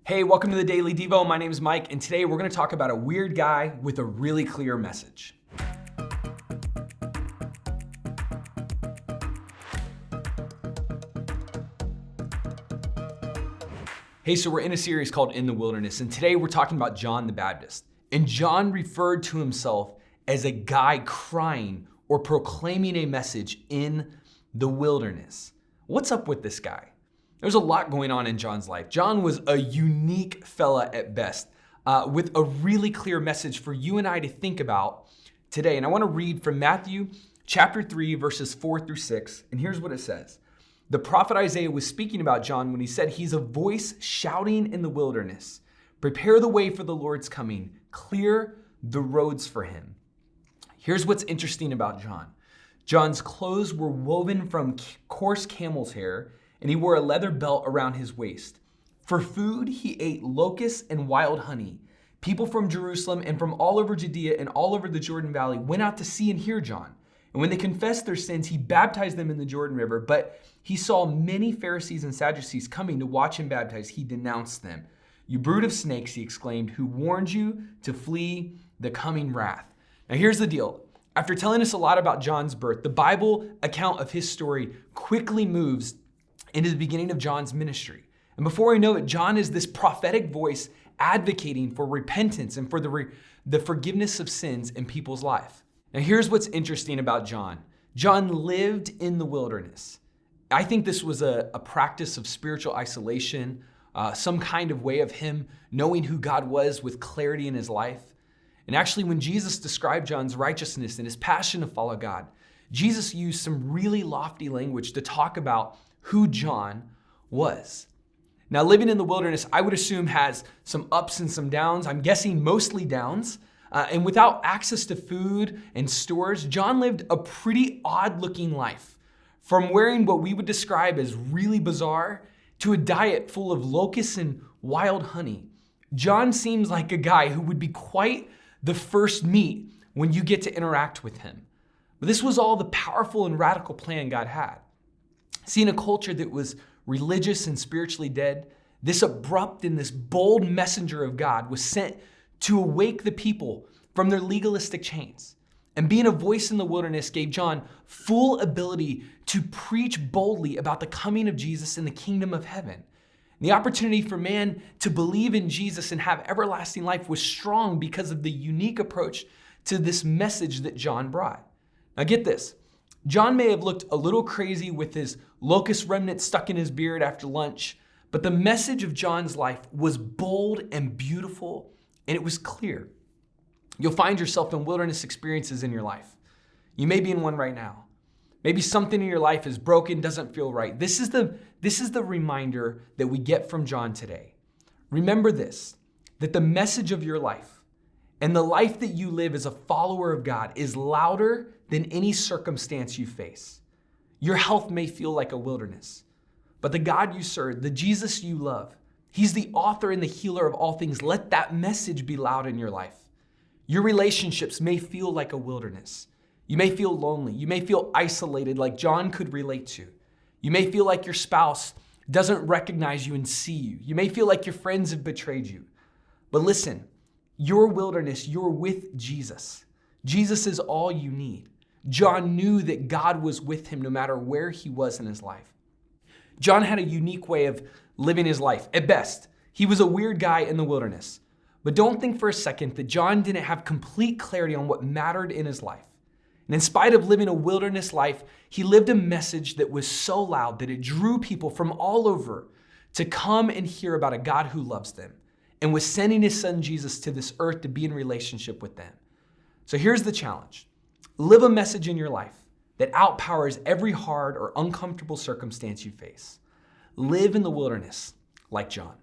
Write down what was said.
Hey, welcome to the Daily Devo. My name is Mike, and today we're going to talk about a weird guy with a really clear message. Hey, so we're in a series called In the Wilderness, and today we're talking about John the Baptist. And John referred to himself as a guy crying or proclaiming a message in the wilderness. What's up with this guy? There's a lot going on in John's life. John was a unique fella at best, with a really clear message for you and I to think about today. And I want to read from Matthew chapter 3, verses 4 through 6. And here's what it says. The prophet Isaiah was speaking about John when he said, "He's a voice shouting in the wilderness. Prepare the way for the Lord's coming. Clear the roads for him." Here's what's interesting about John. John's clothes were woven from coarse camel's hair, and he wore a leather belt around his waist. For food, he ate locusts and wild honey. People from Jerusalem and from all over Judea and all over the Jordan Valley went out to see and hear John. And when they confessed their sins, he baptized them in the Jordan River. But he saw many Pharisees and Sadducees coming to watch him baptize. He denounced them. "You brood of snakes," he exclaimed, "who warned you to flee the coming wrath." Now here's the deal. After telling us a lot about John's birth, the Bible account of his story quickly moves into the beginning of John's ministry. And before we know it, John is this prophetic voice advocating for repentance and for the forgiveness of sins in people's life. Now here's what's interesting about John. John lived in the wilderness. I think this was a practice of spiritual isolation, some kind of way of him knowing who God was with clarity in his life. And actually, when Jesus described John's righteousness and his passion to follow God, Jesus used some really lofty language to talk about who John was. Now, living in the wilderness, I would assume, has some ups and some downs. I'm guessing mostly downs. And without access to food and stores, John lived a pretty odd looking life. From wearing what we would describe as really bizarre to a diet full of locusts and wild honey. John seems like a guy who would be quite the first meet when you get to interact with him. But this was all the powerful and radical plan God had. See, in a culture that was religious and spiritually dead, this abrupt and this bold messenger of God was sent to awake the people from their legalistic chains. And being a voice in the wilderness gave John full ability to preach boldly about the coming of Jesus and the kingdom of heaven. And the opportunity for man to believe in Jesus and have everlasting life was strong because of the unique approach to this message that John brought. Now get this. John may have looked a little crazy with his locust remnant stuck in his beard after lunch, but the message of John's life was bold and beautiful, and it was clear. You'll find yourself in wilderness experiences in your life. You may be in one right now. Maybe something in your life is broken, doesn't feel right. This is the reminder that we get from John today. Remember this, that the message of your life and the life that you live as a follower of God is louder than any circumstance you face. Your health may feel like a wilderness, but the God you serve, the Jesus you love, he's the author and the healer of all things. Let that message be loud in your life. Your relationships may feel like a wilderness. You may feel lonely. You may feel isolated like John could relate to. You may feel like your spouse doesn't recognize you and see you. You may feel like your friends have betrayed you. But listen, your wilderness, you're with Jesus. Jesus is all you need. John knew that God was with him no matter where he was in his life. John had a unique way of living his life. At best, he was a weird guy in the wilderness. But don't think for a second that John didn't have complete clarity on what mattered in his life. And in spite of living a wilderness life, he lived a message that was so loud that it drew people from all over to come and hear about a God who loves them and was sending his son Jesus to this earth to be in relationship with them. So here's the challenge. Live a message in your life that outpowers every hard or uncomfortable circumstance you face. Live in the wilderness like John.